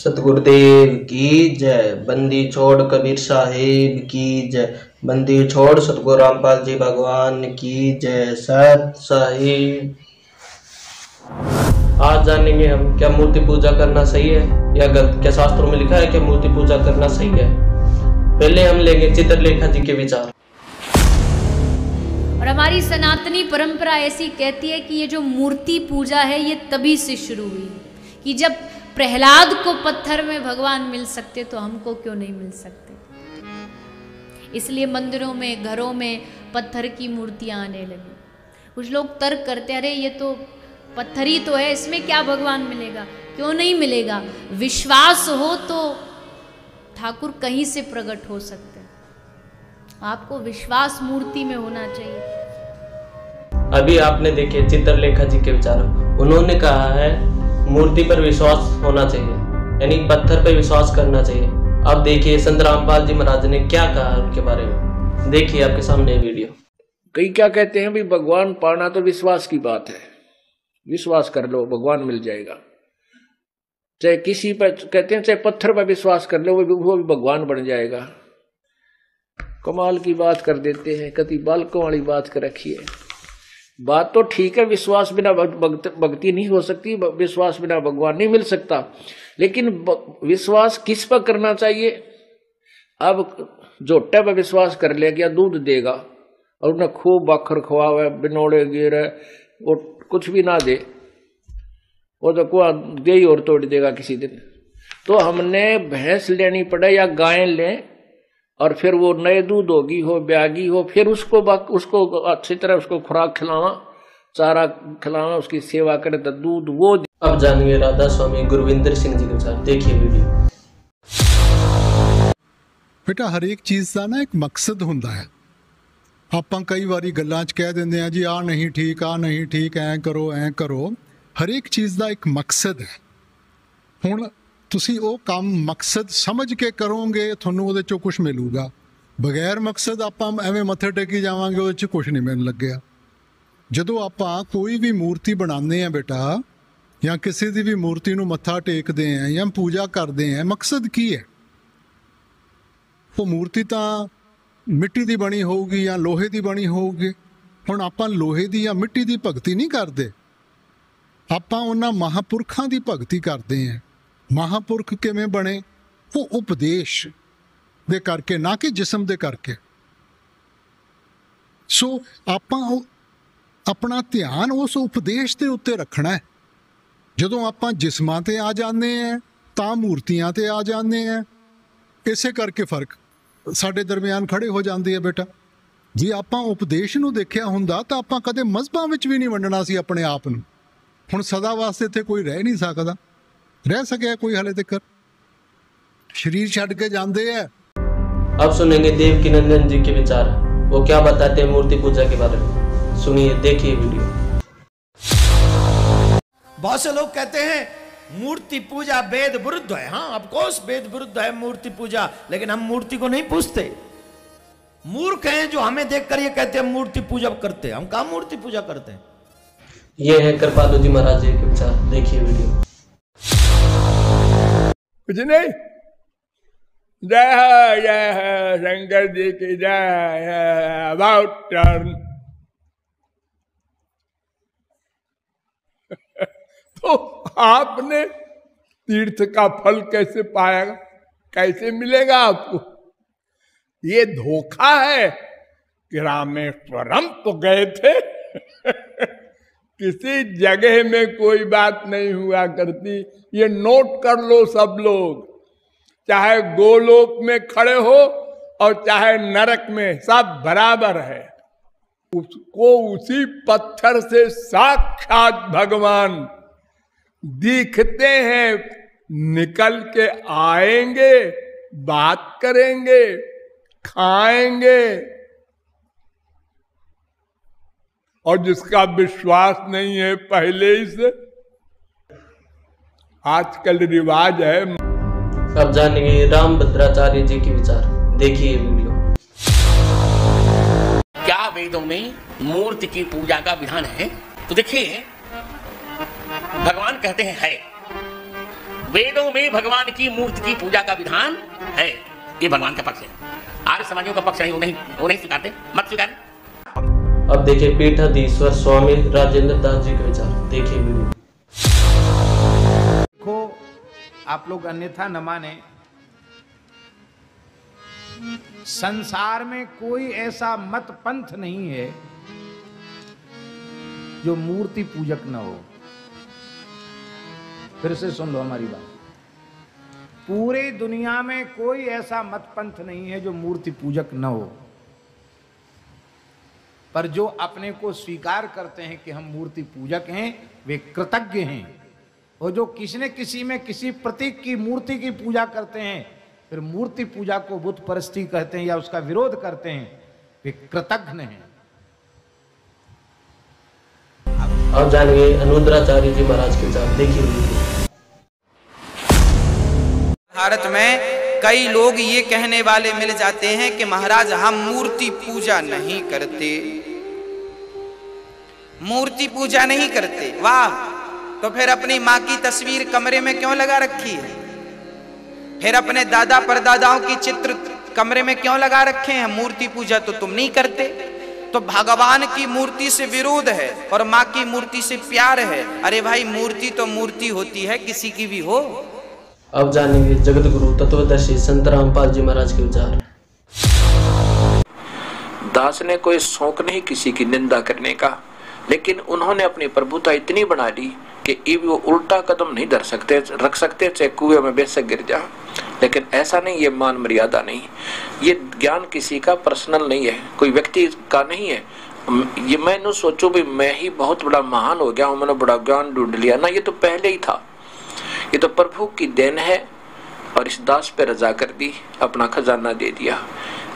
सतगुरुदेव की जय। बंदी छोड़ कबीर साहिब की जय। बंदी छोड़ सतगुरु रामपाल जी भगवान की जय। सत साहिब। आज जानेंगे हम, क्या मूर्ति पूजा करना सही है या गलत? क्या शास्त्रों में लिखा है कि मूर्ति पूजा करना सही है? पहले हम लेंगे चित्रलेखा जी के विचार। और हमारी सनातनी परंपरा ऐसी कहती है कि ये जो मूर्ति पूजा है ये तभी से शुरू हुई कि जब प्रहलाद को पत्थर में भगवान मिल सकते तो हमको क्यों नहीं मिल सकते। इसलिए मंदिरों में, घरों में पत्थर की मूर्तियां आने लगी। कुछ लोग तर्क करते, अरे ये तो पत्थर ही तो है, इसमें क्या भगवान मिलेगा? क्यों नहीं मिलेगा? विश्वास हो तो ठाकुर कहीं से प्रकट हो सकते हैं। आपको विश्वास मूर्ति में होना चाहिए। अभी आपने देखे चित्रलेखा जी के विचार। उन्होंने कहा है मूर्ति पर विश्वास होना चाहिए, यानी पत्थर पर विश्वास करना चाहिए। अब देखिए संत रामपाल जी महाराज ने क्या कहा उनके बारे में। देखिए आपके सामने वीडियो। कई क्या कहते हैं, भाई भगवान पाना तो विश्वास की बात है, विश्वास कर लो भगवान मिल जाएगा। चाहे किसी पर कहते हैं, चाहे पत्थर पर विश्वास कर लो वो भी भगवान बन जाएगा। कमाल की बात कर देते हैं, कति बालकों वाली बात कर रखी है। बात तो ठीक है, विश्वास बिना भक्ति नहीं हो सकती, विश्वास बिना भगवान नहीं मिल सकता। लेकिन विश्वास किस पर करना चाहिए? अब जोटे पर विश्वास कर ले क्या दूध देगा और उन्हें खूब बाखर खवावे, बिनोड़े गिरे, वो कुछ भी ना दे, वो तो कुआ दे ही और तोड़ देगा किसी दिन। तो हमने भैंस लेनी पड़े या गाय लें और फिर वो नए दूध होगी हो, ब्यागी हो, फिर उसको अच्छी तरह उसको खुराक खिलावा, चारा खिलावा, उसकी सेवा करे तो दूध वो। अब जानिए राधा स्वामी गुरविंदर सिंह जी के साथ। देखिए वीडियो। बेटा हर एक चीज़ का ना एक मकसद होता है। ਆਪਾਂ कई बारी गल्लां च कह देंगे जी आ नहीं ठीक, आ नहीं ठीक, ऐ करो ऐ करो। हर एक चीज़ का एक मकसद है। हुण ਤੁਸੀਂ ਉਹ ਕੰਮ ਮਕਸਦ ਸਮਝ ਕੇ ਕਰੋਗੇ, ਤੁਹਾਨੂੰ ਉਹਦੇ ਚੋਂ ਕੁਝ ਮਿਲੂਗਾ। ਬਗੈਰ ਮਕਸਦ ਆਪਾਂ ਐਵੇਂ ਮੱਥੇ ਟੇਕੀ ਜਾਵਾਂਗੇ, ਉਹਦੇ 'ਚ ਕੁਝ ਨਹੀਂ ਮਿਲਣ ਲੱਗਿਆ। ਜਦੋਂ ਆਪਾਂ ਕੋਈ ਵੀ ਮੂਰਤੀ ਬਣਾਉਂਦੇ ਆ ਬੇਟਾ, ਜਾਂ ਕਿਸੇ ਦੀ ਵੀ ਮੂਰਤੀ ਨੂੰ ਮੱਥਾ ਟੇਕਦੇ ਆ ਜਾਂ ਪੂਜਾ ਕਰਦੇ ਆ, ਮਕਸਦ ਕੀ ਹੈ? ਉਹ ਮੂਰਤੀ ਤਾਂ ਮਿੱਟੀ ਦੀ ਬਣੀ ਹੋਊਗੀ ਜਾਂ ਲੋਹੇ ਦੀ ਬਣੀ ਹੋਊਗੀ। ਹੁਣ ਆਪਾਂ ਲੋਹੇ ਦੀ ਜਾਂ ਮਿੱਟੀ ਦੀ ਭਗਤੀ ਨਹੀਂ ਕਰਦੇ, ਆਪਾਂ ਉਹਨਾਂ ਮਹਾਂਪੁਰਖਾਂ ਦੀ ਭਗਤੀ ਕਰਦੇ ਆ। महापुरख किमें बने? वो उपदेश दे करके, ना कि जिस्म दे करके। सो आपां अपना ध्यान उस उपदेश के उत्ते रखना है। जदों आपां जिस्मां ते आ जाते हैं तां मूर्तियां ते आ जाते हैं। इसे करके फर्क साडे दरम्यान खड़े हो जाते हैं। बेटा जे आपां उपदेश नूं देखिया हुंदा तां आपां कदे मजहबां विच भी नहीं वंडना सी अपने आप नूं। हुण सदा वास्ते इत्थे कोई रह नहीं सकदा, रह सके कोई हाले तक, शरीर छड़ के जाते हैं। अब सुनेंगे देवकी नंदन जी के विचार। वो क्या बताते हैं मूर्ति पूजा के बारे में। सुनिए, देखिए वीडियो। बहुत से लोग कहते हैं मूर्ति पूजा वेद विरुद्ध है। हाँ, ऑफ कोर्स वेद विरुद्ध है मूर्ति पूजा, लेकिन हम मूर्ति को नहीं पूजते। मूर्ख हैं जो हमें देखकर ये कहते हैं मूर्ति पूजा करते हैं। हम कहाँ मूर्ति पूजा करते हैं। ये है कृपालु जी महाराज जी के विचार। देखिए वीडियो। कुछ नहीं, जय जय शंकर जी की जय। About turn. तो आपने तीर्थ का फल कैसे पाया, कैसे मिलेगा आपको? ये धोखा है कि रामेश्वरम तो गए थे किसी जगह में कोई बात नहीं हुआ करती। ये नोट कर लो सब लोग, चाहे गोलोक में खड़े हो और चाहे नरक में, सब बराबर है। उसको उसी पत्थर से साक्षात भगवान दिखते हैं। निकल के आएंगे, बात करेंगे, खाएंगे। और जिसका विश्वास नहीं है पहले ही से, आजकल रिवाज है। अब जानेंगे रामभद्राचार्य जी के विचार। देखिए वीडियो। क्या वेदों में मूर्ति की पूजा का विधान है? तो देखिए, भगवान कहते हैं है, वेदों में भगवान की मूर्ति की पूजा का विधान है, ये भगवान का पक्ष है। आर्य समाजियों का पक्ष है, वो नहीं स्वीकारते, मत स्वीकार। अब देखिए पीठाधीश्वर स्वामी राजेंद्र दास जी के विचार, देखिए वीडियो। देखो, आप लोग अन्यथा न माने, संसार में कोई ऐसा मत पंथ नहीं है जो मूर्ति पूजक न हो। फिर से सुन लो हमारी बात, पूरे दुनिया में कोई ऐसा मत पंथ नहीं है जो मूर्ति पूजक न हो। पर जो अपने को स्वीकार करते हैं कि हम मूर्ति पूजक हैं, वे कृतज्ञ हैं। और जो किसी न किसी में किसी प्रतीक की मूर्ति की पूजा करते हैं, फिर मूर्ति पूजा को बुत परस्ती कहते हैं या उसका विरोध करते हैं, वे कृतज्ञ हैं। अब जानिए अनुद्राचार्य जी महाराज के विचार, देखिए। भारत में कई लोग ये कहने वाले मिल जाते हैं कि महाराज हम मूर्ति पूजा नहीं करते, मूर्ति पूजा नहीं करते। वाह, तो फिर अपनी माँ की तस्वीर कमरे में क्यों लगा रखी है? फिर अपने दादा परदादाओं की चित्र कमरे में क्यों लगा रखे हैं? मूर्ति पूजा तो तुम नहीं करते। तो भगवान की मूर्ति से विरोध है और माँ की मूर्ति से प्यार है। अरे भाई, मूर्ति तो मूर्ति होती है, किसी की भी हो। अब जानेंगे जगत गुरु तत्वदर्शी संत रामपाल जी महाराज के विचार। दास ने कोई शौक नहीं किसी की निंदा करने का, लेकिन उन्होंने अपनी प्रभुता इतनी बना ली कि वो उल्टा कदम नहीं रख सकते, चाहे कुएं में बेशक गिर जा। लेकिन ऐसा नहीं, ये मान मर्यादा नहीं, ये ज्ञान किसी का पर्सनल नहीं है, कोई व्यक्ति का नहीं है। ये मैं न सोचूं भी मैं ही बहुत बड़ा महान हो गया हूं, मैंने बड़ा ज्ञान ढूंढ लिया ना, ये तो पहले ही था। ये तो प्रभु की देन है और इस दास पे रजा कर दी, अपना खजाना दे दिया।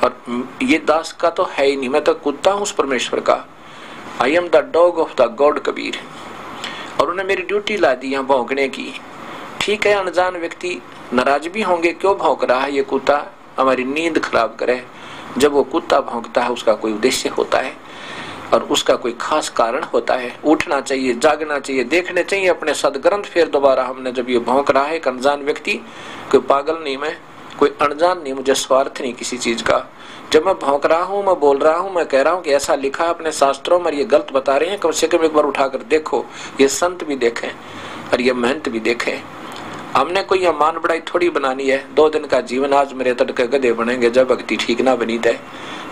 और ये दास का तो है ही नहीं, मैं तो कुत्ता हूँ उस परमेश्वर का। I am the dog of the God Kabir. और उन्हें मेरी ड्यूटी ला दी यहाँ भौंकने की। ठीक है, अनजान व्यक्ति नाराज भी होंगे, क्यों भौंक रहा है ये कुत्ता, हमारी नींद खराब करे। जब वो कुत्ता भौंकता है उसका कोई उद्देश्य होता है और उसका कोई खास कारण होता है। उठना चाहिए, जागना चाहिए, देखने चाहिए अपने सदग्रंथ। फिर दोबारा हमने जब ये भौंक रहा है एक अनजान व्यक्ति, कोई पागल नहीं मैं, कोई अनजान नहीं, मुझे स्वार्थ नहीं किसी चीज का। जब मैं भौंक रहा हूँ, मैं बोल रहा हूँ, मैं कह रहा हूँ कि ऐसा लिखा है अपने शास्त्रों में, ये गलत बता रहे हैं, कम से कम एक बार उठाकर देखो, ये संत भी देखें और ये महंत भी देखें। हमने कोई यह मान बढ़ाई थोड़ी बनानी है। 2 दिन का जीवन आज मेरे तड़के गधे बनेंगे जब भक्ति ठीक ना बनी थे।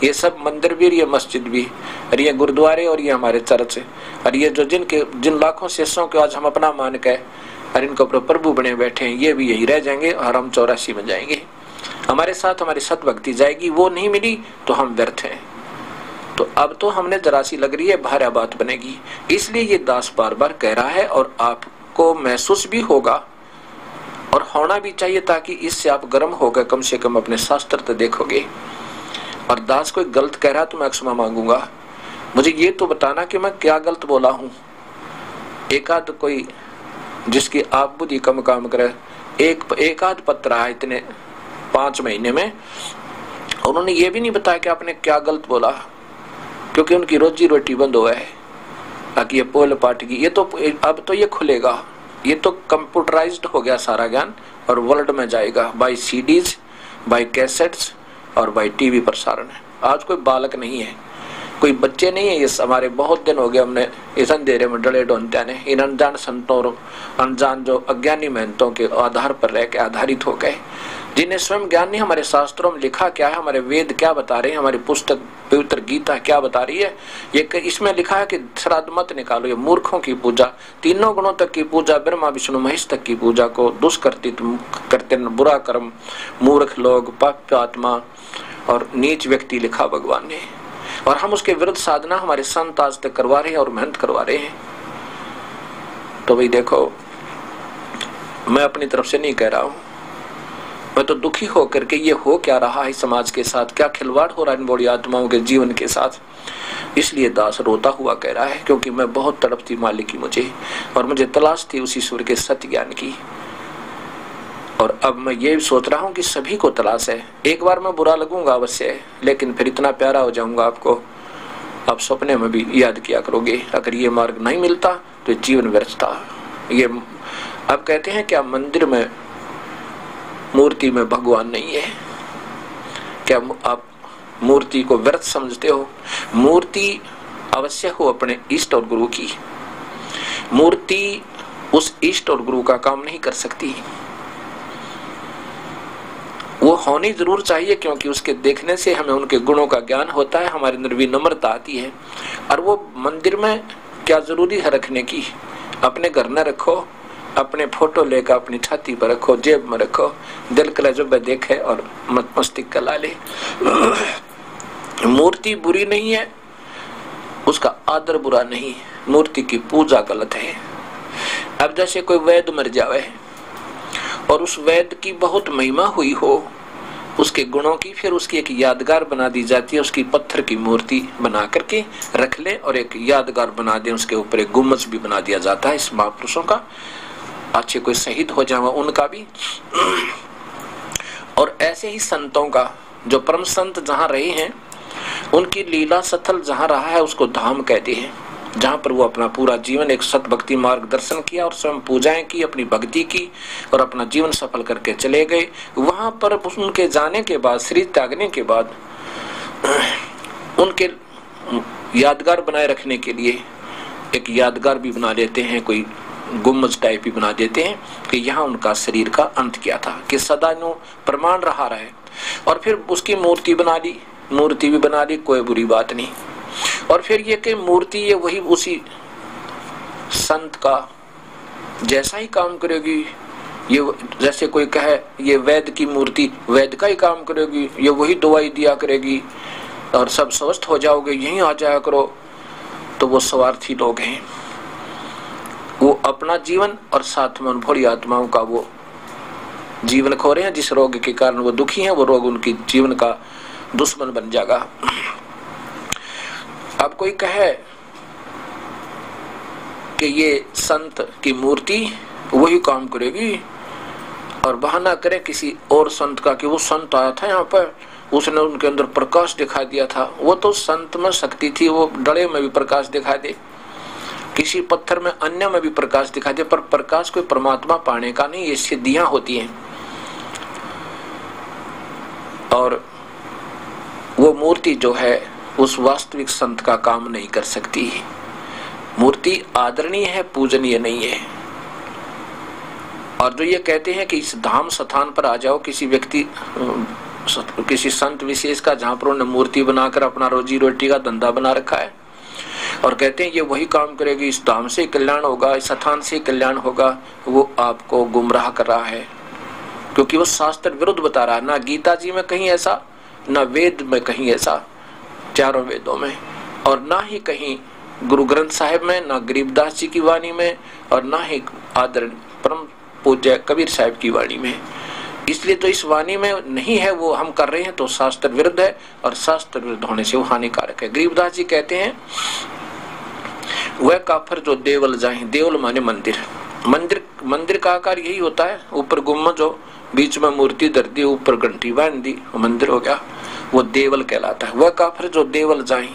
ये सब मंदिर भी, ये मस्जिद भी, और ये गुरुद्वारे और ये हमारे चर्च, और ये जो जिन लाखों शिष्यों को आज हम अपना मान के और इनको प्रभु बने बैठे हैं, ये भी यही रह जाएंगे और हम 84 में जाएंगे। हमारे साथ हमारी सत भक्ति जाएगी, वो नहीं मिली तो हम व्यर्थ हैं। तो अब तो हमने जरा सी लग रही है भारी बात बनेगी, इसलिए ये दास बार बार कह रहा है और आपको महसूस भी होगा और होना भी चाहिए, ताकि इससे आप गर्म हो गए, कम से कम अपने शास्त्र तो देखोगे। और दास कोई गलत कह रहा तो मैं क्षमा मांगूंगा, मुझे ये तो बताना कि मैं क्या गलत बोला हूं। एक आध कोई जिसकी आप बुद्धि कम काम करे, एक आध पत्र आया इतने 5 महीने में, उन्होंने ये भी नहीं बताया कि आपने क्या गलत बोला, क्योंकि उनकी रोजी रोटी बंद हुआ है। ताकि ये पोल पाठ की, ये तो अब तो ये खुलेगा, ये तो कंप्यूटराइज्ड हो गया सारा ज्ञान और वर्ल्ड में जाएगा बाय सीडीज, बाय कैसेट्स और बाय टीवी प्रसारण। आज कोई बालक नहीं है, कोई बच्चे नहीं है। ये हमारे बहुत दिन हो गए हमने इस अंधेरे में डले ढूंढते ने, इन अनजान संतों और अनजान जो अज्ञानी महंतों के आधार पर रह के आधारित हो गए, जिन्हें स्वयं ज्ञान नहीं। हमारे शास्त्रों में लिखा क्या है, हमारे वेद क्या बता रहे हैं, हमारी पुस्तक पवित्र गीता क्या बता रही है। ये इसमें लिखा है कि श्राद्ध मत निकालो, ये मूर्खों की पूजा, 3 गुणों तक की पूजा, ब्रह्मा विष्णु महेश तक की पूजा को दुष्कृतित करते बुरा कर्म, मूर्ख लोग, पाप्य आत्मा और नीच व्यक्ति लिखा भगवान ने। और हम उसके विरुद्ध साधना हमारे संत आज तक करवा रहे हैं और मेहनत करवा रहे हैं। तो भाई देखो, मैं अपनी तरफ से नहीं कह रहा हूं, मैं तो दुखी होकर के ये हो क्या रहा है समाज के साथ, क्या खिलवाड़ हो रहा है इन बड़ी आत्माओं के जीवन के साथ। इसलिए दास रोता हुआ कह रहा है, क्योंकि मैं बहुत तड़प थी मालिक की मुझे, और मुझे तलाश थी उस ईश्वर के सत्य ज्ञान की। और अब मैं ये सोच रहा हूँ कि सभी को तलाश है। एक बार मैं बुरा लगूंगा अवश्य, लेकिन फिर इतना प्यारा हो जाऊंगा आपको, आप सपने में भी याद किया करोगे। अगर ये मार्ग नहीं मिलता तो जीवन व्यर्थ था। ये अब कहते हैं क्या मंदिर में मूर्ति में भगवान नहीं है? क्या आप मूर्ति को व्यर्थ समझते हो? मूर्ति अवश्य हो अपने इष्ट और गुरु की। मूर्ति उस इष्ट और गुरु का काम नहीं कर सकती। वो होनी जरूर चाहिए, क्योंकि उसके देखने से हमें उनके गुणों का ज्ञान होता है, हमारे अंदर विनम्रता आती है। और वो मंदिर में क्या जरूरी है रखने की? अपने घर न रखो, अपने फोटो लेकर अपनी छाती पर रखो, जेब में रखो, दिल कलेजों में देखे और मस्तिष्क कला ले। मूर्ति बुरी नहीं है, उसका आदर बुरा नहीं, मूर्ति की पूजा गलत है। अब जैसे कोई वैद्य मर जावे और उस वैद्य की बहुत महिमा हुई हो, उसके गुणों की, फिर उसकी एक यादगार बना दी जाती है, उसकी पत्थर की मूर्ति बना करके रख ले और एक यादगार बना दे, उसके ऊपर एक गुम्बद भी बना दिया जाता है इस महापुरुषों का, अच्छे कोई शहीद हो जाए उनका भी। और ऐसे ही संतों का, जो परम संत जहाँ रहे हैं, उनकी लीला स्थल जहाँ रहा है उसको धाम कहते हैं, जहाँ पर वो अपना पूरा जीवन एक सत भक्ति मार्ग दर्शन किया और स्वयं पूजाएं की, अपनी भक्ति की और अपना जीवन सफल करके चले गए। वहां पर उनके जाने के बाद, शरीर त्यागने के बाद, उनके यादगार बनाए रखने के लिए एक यादगार भी बना देते हैं, कोई गुम्बद टाइप भी बना देते हैं कि यहाँ उनका शरीर का अंत किया था, कि सदा नो प्रमाण रहा रहे। और फिर उसकी मूर्ति बना ली, मूर्ति भी बना ली, कोई बुरी बात नहीं। और फिर ये कि मूर्ति ये वही उसी संत का जैसा ही काम करेगी। ये जैसे कोई कहे ये वैद्य की मूर्ति वैद्य का ही काम करेगी, ये वही दवाई दिया करेगी और सब स्वस्थ हो जाओगे, यहीं आ जाया करो, तो वो स्वार्थी लोग हैं। वो अपना जीवन और साथ में भोली आत्माओं का वो जीवन खो रहे हैं। जिस रोग के कारण वो दुखी हैं, वो रोग उनकी जीवन का दुश्मन बन जाएगा। अब कोई कहे कि ये संत की मूर्ति वही काम करेगी और बहाना करे किसी और संत का कि वो संत आया था यहाँ पर, उसने उनके अंदर प्रकाश दिखा दिया था। वो तो संत में शक्ति थी, वो डले में भी प्रकाश दिखा दे, किसी पत्थर में अन्य में भी प्रकाश दिखा दे, पर प्रकाश कोई परमात्मा पाने का नहीं, ये सिद्धियां होती हैं। और वो मूर्ति जो है उस वास्तविक संत का काम नहीं कर सकती। मूर्ति आदरणीय है, पूजनीय नहीं है। और जो ये कहते हैं कि इस धाम स्थान पर आ जाओ, किसी व्यक्ति किसी संत विशेष का, जहां पर उन्होंने मूर्ति बनाकर अपना रोजी रोटी का धंधा बना रखा है, और कहते हैं ये वही काम करेगी, इस धाम से कल्याण होगा, इस स्थान से कल्याण होगा, वो आपको गुमराह कर रहा है, क्योंकि वो शास्त्र विरुद्ध बता रहा है। ना गीता जी में कहीं ऐसा, ना वेद में कहीं ऐसा, चारों वेदों में, और ना ही कहीं गुरु ग्रंथ साहिब में, ना गरीबदास जी की वाणी में, और ना ही आदरणीय परम पूज्य कबीर साहिब की वाणी में। इसलिए तो इस वाणी में नहीं है, वो हम कर रहे हैं तो शास्त्र विरुद्ध है, और शास्त्र विरुद्ध होने से वो हानिकारक है। गरीबदास जी कहते हैं वह काफर जो देवल जाए, देवल माने मंदिर, मंदिर का आकार यही होता है, ऊपर गुम्बद हो, बीच में मूर्ति धर दी, ऊपर घंटी बांध दी, मंदिर हो गया, वो देवल कहलाता है। वह काफिर जो देवल जाए,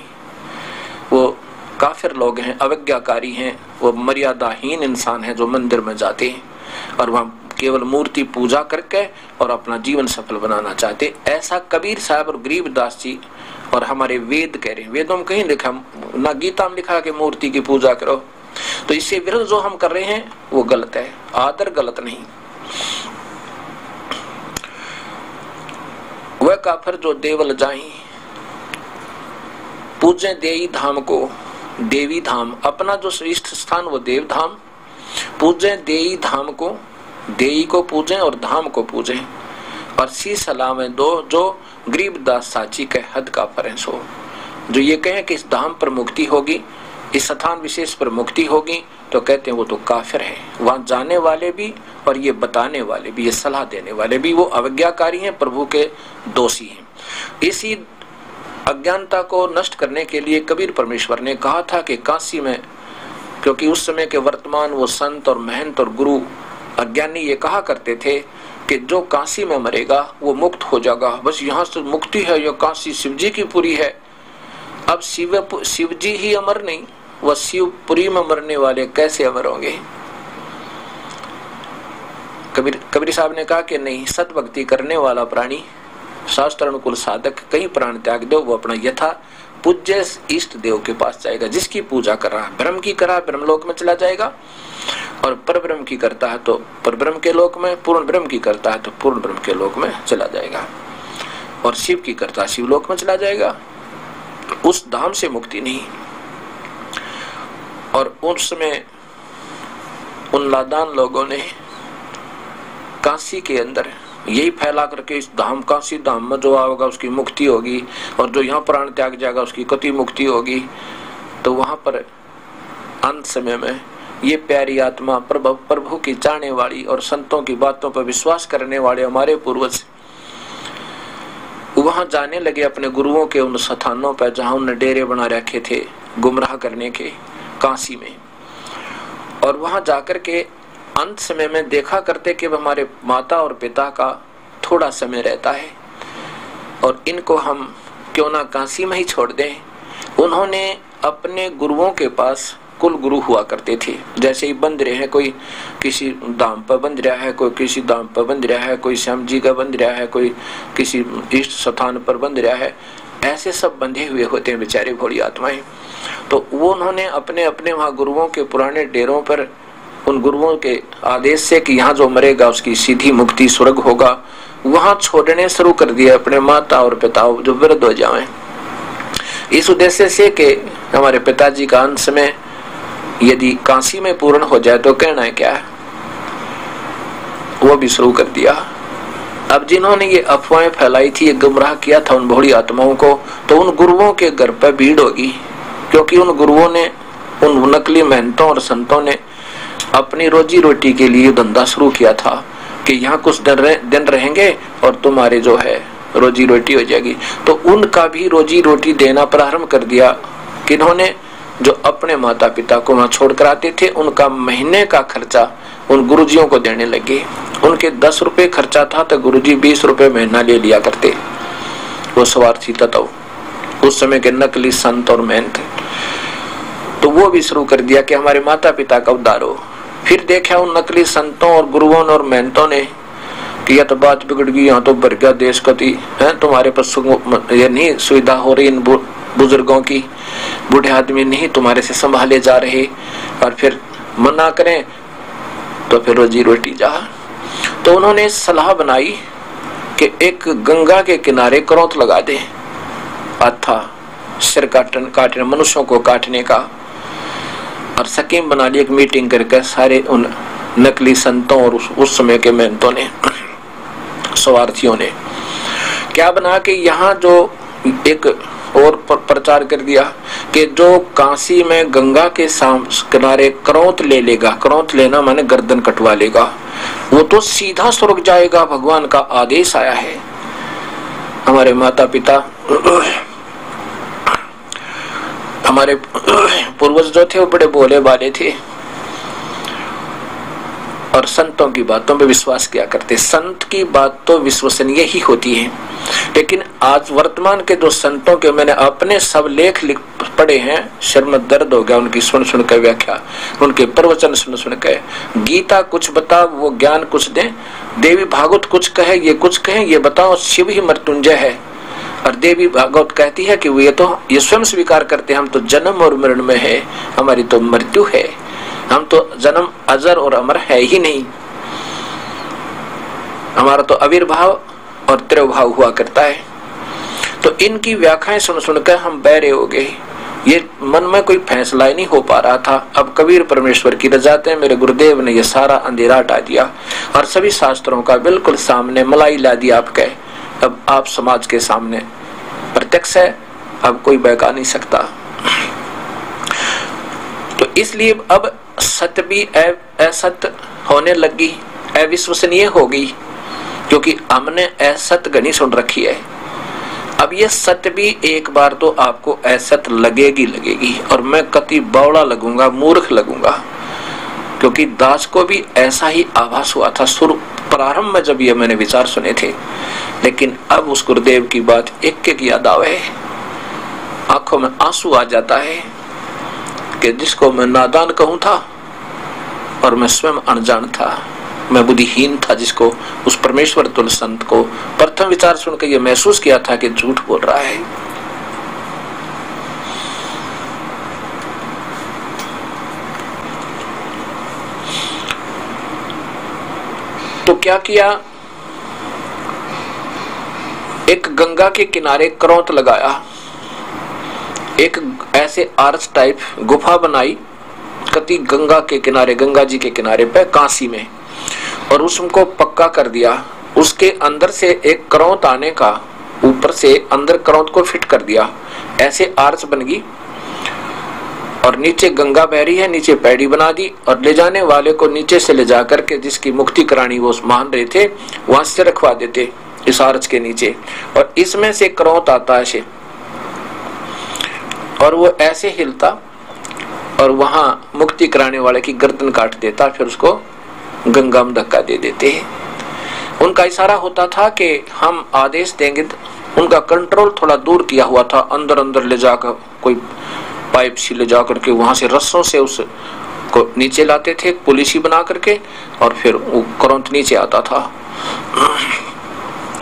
वो काफिर लोग हैं, अवज्ञाकारी हैं, वो मर्यादाहीन इंसान हैं जो मंदिर में जाते हैं और वहां केवल मूर्ति पूजा करके और अपना जीवन सफल बनाना चाहते। ऐसा कबीर साहब और गरीबदास जी और हमारे वेद कह रहे हैं। वेदों में कहीं लिखा, ना गीता में लिखा कि मूर्ति की पूजा करो। तो इससे विरुद्ध जो हम कर रहे हैं वो गलत है, आदर गलत नहीं। वह काफिर जो देवल जाहि पूजे देई धाम को, देवी धाम, अपना जो श्रेष्ठ स्थान वो देव धाम, पूजे देई धाम को, देई को पूजें और धाम को पूजें, और सी सलामें दो जो गरीबदास साची के हद का फरेंस हो। जो ये कहें कि इस धाम पर मुक्ति होगी, इस स्थान विशेष पर मुक्ति होगी, तो कहते हैं वो तो काफिर है। वहां जाने वाले भी और ये बताने वाले भी, ये सलाह देने वाले भी, वो अवज्ञाकारी हैं, प्रभु के दोषी हैं। इसी अज्ञानता को नष्ट करने के लिए कबीर परमेश्वर ने कहा था कि काशी में, क्योंकि उस समय के वर्तमान वो संत और महंत और गुरु अज्ञानी ये कहा करते थे कि जो काशी में मरेगा वो मुक्त हो जाएगा, बस यहाँ से मुक्ति है, यह काशी शिवजी की पुरी है। अब शिवजी ही अमर नहीं, वह शिवपुरी में मरने वाले कैसे अमर होंगे? कबीर साहब ने कहा कि नहीं, सत भक्ति करने वाला प्राणी शास्त्र अनुकूल साधक कहीं प्राण त्याग दो, वो अपना यथा पूज्य इष्ट देव के पास जाएगा। जिसकी पूजा कर रहा है, ब्रह्म की करा ब्रह्मलोक में चला जाएगा, और पर ब्रह्म की करता है तो पर ब्रह्म के लोक में, पूर्ण ब्रह्म की करता है तो पूर्ण ब्रह्म के लोक में चला जाएगा, और शिव की करता है शिवलोक में चला जाएगा। उस धाम से मुक्ति नहीं। और उस समय उन नादान लोगों ने काशी के अंदर यही फैला करके इस धाम, काशी धाम में जो आओगा उसकी मुक्ति होगी, और जो यहाँ प्राण त्याग जाएगा उसकी कति मुक्ति होगी। तो वहां पर अंत समय में ये प्यारी आत्मा प्रभु की चाहने वाली और संतों की बातों पर विश्वास करने वाले हमारे पूर्वज वहां जाने लगे अपने गुरुओं के उन स्थानों पर जहां उन्होंने डेरे बना रखे थे गुमराह करने के, काशी में। और वहां जाकर के अंत समय में देखा करते कि हमारे माता और पिता का थोड़ा समय रहता है और इनको हम क्यों ना काशी में ही छोड़ दें। उन्होंने अपने गुरुओं के पास, कुल गुरु हुआ करते थे, जैसे ही बंद रहे हैं, कोई किसी धाम पर बंद रहा है, कोई किसी धाम पर बंद रहा है, कोई श्याम जी का बंद रहा है, कोई किसी इष्ट स्थान पर बंद रहा है, ऐसे सब बंधे हुए होते हैं बेचारे भोली आत्माएं। तो वो उन्होंने अपने अपने वहाँ गुरुओं के पुराने डेरों पर उन गुरुओं के आदेश से कि यहाँ जो मरेगा उसकी सीधी मुक्ति स्वर्ग होगा, वहां छोड़ने शुरू कर दिया अपने माता और पिता जो वृद्ध हो जाएं, इस उद्देश्य से कि हमारे पिताजी का अंत समय यदि काशी में पूर्ण हो जाए तो कहना है क्या, वो भी शुरू कर दिया। अब जिन्होंने ये अफवाहें फैलाई थी, ये गुमराह किया था उन भोली आत्माओं को, तो उन गुरुओं के घर पर भीड़ होगी, क्योंकि उन गुरुओं ने, उन नकली महंतों और संतों ने अपनी रोजी रोटी के लिए धंधा शुरू किया था कि यहाँ कुछ दिन रहेंगे और तुम्हारे जो है रोजी रोटी हो जाएगी। तो उनका भी रोजी रोटी देना प्रारंभ कर दिया। किन्होंने? जो अपने माता पिता को वहां छोड़ कर आते थे, उनका महीने का खर्चा उन गुरुजियों को देने लगे। उनके 10 रुपए खर्चा था तो गुरुजी 20 रुपए महीना ले लिया करते। वो स्वार्थी तत्व उस समय के नकली संत और महंत, तो वो भी शुरू कर दिया कि हमारे माता पिता का उद्धार हो। फिर देखा उन नकली संतों और गुरुओं और महंतों ने कि यह तो बात बिगड़ गई, यहाँ तो भर गया देश कति है, तुम्हारे पास ये नहीं सुविधा हो रही, इन बुजुर्गों की, बूढ़े आदमी नहीं तुम्हारे से संभाले जा रहे, और फिर मना करें तो फिर रोजी रोटी जा। तो उन्होंने सलाह बनाई कि एक गंगा के किनारे क्रोध लगा दे, अथा सिर काटने मनुष्यों को काटने का, और सकीम बना ली एक मीटिंग करके सारे उन नकली संतों और उस समय के महंतों ने, स्वार्थियों ने क्या बना कि यहाँ जो एक और प्रचार कर दिया कि जो काशी में गंगा के किनारे क्रोध ले लेगा, क्रोध लेना माने गर्दन कटवा लेगा, वो तो सीधा स्वर्ग जाएगा, भगवान का आदेश आया है। हमारे माता पिता, हमारे पूर्वज जो थे वो बड़े भोले भाले थे और संतों की बातों पे विश्वास किया करते। संत की बात तो विश्वसनीय ही होती है, लेकिन आज वर्तमान के जो संतों के मैंने अपने सब लेख पढ़े हैं, सिर में दर्द हो गया उनकी सुन सुन कर व्याख्या, उनके प्रवचन सुन सुन कर। गीता कुछ बता, वो ज्ञान कुछ दे, देवी भागवत कुछ कहे, ये कुछ कहे, ये बताओ शिव ही मृत्युंजय है। और देवी भागवत कहती है कि ये स्वयं स्वीकार करते हैं, हम तो जन्म और मरण में है, हमारी तो मृत्यु है, हम तो जन्म अजर और अमर है ही नहीं, हमारा तो आविर्भाव और तिरोभाव हुआ करता है। तो इनकी व्याख्याएं सुन सुनकर हम बहरे हो गए, ये मन में कोई फैसला ही नहीं हो पा रहा था। अब कबीर परमेश्वर की रजाते मेरे गुरुदेव ने ये सारा अंधेरा हटा दिया और सभी शास्त्रों का बिल्कुल सामने मलाई ला दिया आपके। अब आप समाज के सामने प्रत्यक्ष है, अब कोई बहका नहीं सकता। तो इसलिए अब सत्य भी असत्य होने लगी, अविश्वसनीय हो गई, क्योंकि हमने असत्य घनी सुन रखी है। अब ये सत्य भी एक बार तो आपको असत्य लगेगी, और मैं कति बावड़ा लगूंगा, मूर्ख लगूंगा, क्योंकि दास को भी ऐसा ही आभास हुआ था शुरू प्रारंभ में जब ये मैंने विचार सुने थे। लेकिन अब उस गुरुदेव की बात एक एक याद आवे, आंखों में आंसू आ जाता है कि जिसको मैं नादान कहूं था और मैं स्वयं अनजान था, मैं बुद्धिहीन था जिसको उस परमेश्वर तुल्य संत को प्रथम विचार सुनकर यह महसूस किया था कि झूठ बोल रहा है। तो क्या किया, एक गंगा के किनारे करौंत लगाया, एक ऐसे आर्च टाइप गुफा बनाई कति गंगा के किनारे, गंगा जी के किनारे पे काशी में, और उसको पक्का कर दिया। उसके अंदर से एक करौंत आने का, ऊपर से अंदर करौंत को फिट कर दिया, ऐसे आर्च बन गई और नीचे गंगा बह रही है, नीचे पैड़ी बना दी और ले जाने वाले को नीचे से ले जा करके जिसकी मुक्ति करानी वो मान रहे थे वहां से रखवा देते इस आर्च के नीचे, और इसमें से करौंत आता ऐसे और वो ऐसे हिलता और वहां मुक्ति कराने वाले की गर्दन काट देता, फिर उसको गंगा में धक्का दे देते हैं। उनका इशारा होता था कि हम आदेश देंगे, उनका कंट्रोल थोड़ा दूर किया हुआ था, अंदर अंदर ले जाकर कोई पाइप सी ले जाकर के वहां से रस्सों से उस को नीचे लाते थे पुलिसी बना करके, और फिर वो करौंत नीचे आता था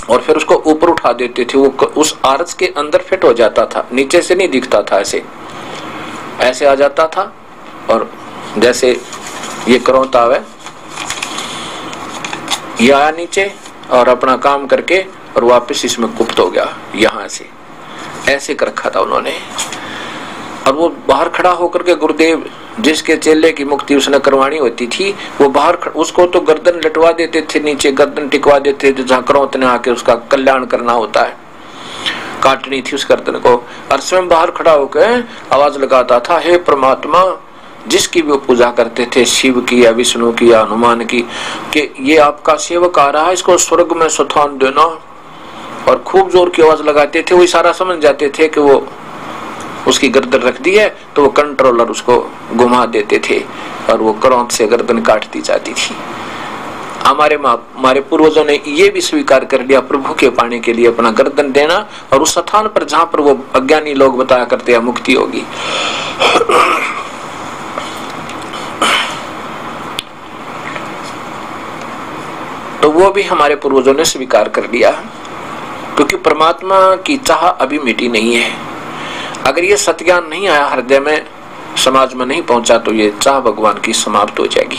और फिर उसको ऊपर उठा देते थे। वो उस आर्च के अंदर फिट हो जाता था, नीचे से नहीं दिखता था, ऐसे आ जाता था और जैसे ये करौंत आवे ये आया नीचे और अपना काम करके और वापस इसमें गुप्त हो गया। यहाँ से ऐसे कर रखा था उन्होंने। और वो बाहर खड़ा होकर के गुरुदेव जिसके चेले की मुक्ति उसने करवानी होती थी वो बाहर उसको तो गर्दन लटवा देते थे, नीचे गर्दन टिकवा देते थे जहाँ करौंत ने आके उसका कल्याण करना होता है, काटनी थी उस गर्दन को। और स्वयं बाहर खड़ा होकर आवाज लगाता था, हे परमात्मा, जिसकी भी वो पूजा करते थे, शिव की या विष्णु की या हनुमान की, कि ये आपका सेवक आ रहा है, इसको स्वर्ग में स्थान देना। और खूब जोर की आवाज लगाते थे। वो इशारा समझ जाते थे कि वो उसकी गर्दन रख दी है, तो वो कंट्रोलर उसको घुमा देते थे और वो करौंत से गर्दन काट दी जाती थी। हमारे पूर्वजों ने ये भी स्वीकार कर लिया प्रभु के पाने के लिए अपना गर्दन देना, और उस स्थान पर जहां पर वो अज्ञानी लोग बताया करते हैं मुक्ति होगी। तो वो भी हमारे पूर्वजों ने स्वीकार कर लिया, क्योंकि परमात्मा की चाह अभी मिटी नहीं है। अगर ये सत्ज्ञान नहीं आया हृदय में, समाज में नहीं पहुंचा, तो ये चाह भगवान की समाप्त हो जाएगी।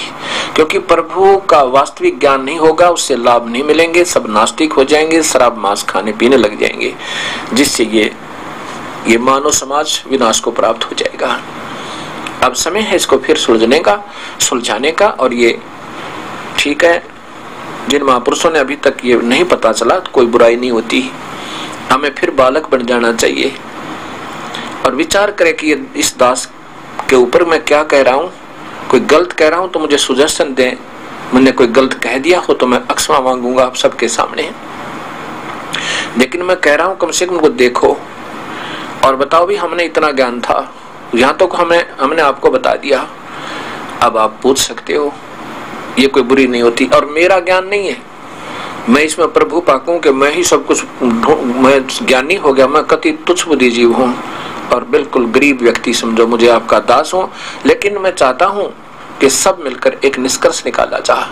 क्योंकि प्रभु का वास्तविक ज्ञान नहीं होगा, उससे लाभ नहीं मिलेंगे, सब नास्तिक हो जाएंगे, शराब मांस खाने पीने लग जाएंगे, जिससे ये मानव समाज विनाश को प्राप्त हो जाएगा। अब समय है इसको फिर सुलझाने का। और ये ठीक है, जिन महापुरुषों ने अभी तक ये नहीं पता चला तो कोई बुराई नहीं होती, हमें फिर बालक बन जाना चाहिए और विचार करें कि ये इस दास के ऊपर मैं क्या कह रहा हूँ। कोई गलत कह रहा हूँ तो मुझे सुजेशन दें, मैंने कोई गलत कह दिया हो तो मैं क्षमा मांगूंगा आप सबके सामने, लेकिन मैं कह रहा हूँ कम से कम उनको देखो और बताओ भी हमने इतना ज्ञान था, यहाँ तो हमने आपको बता दिया, अब आप पूछ सकते हो, ये कोई बुरी नहीं होती। और मेरा ज्ञान नहीं है, मैं इसमें प्रभु पाकूं कि मैं ही सब कुछ, मैं ज्ञानी हो गया, मैं कति तुच्छ बुद्धि जीव हूँ और बिल्कुल गरीब व्यक्ति समझो, मुझे आपका दास हूँ। लेकिन मैं चाहता हूँ कि सब मिलकर एक निष्कर्ष निकाला जाए,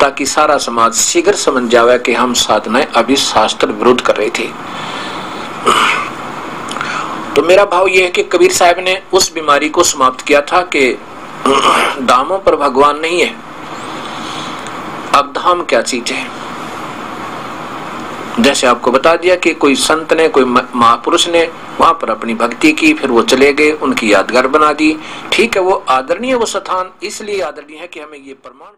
ताकि सारा समाज शीघ्र समझ जावे कि हम साधनाएं अभी शास्त्र विरुद्ध कर रहे थे। तो मेरा भाव यह है कि कबीर साहब ने उस बीमारी को समाप्त किया था कि धामों पर भगवान नहीं है। अब धाम क्या चीज है, जैसे आपको बता दिया कि कोई संत ने, कोई महापुरुष ने वहां पर अपनी भक्ति की, फिर वो चले गए, उनकी यादगार बना दी। ठीक है, वो आदरणीय, वो स्थान इसलिए आदरणीय है कि हमें ये प्रमाण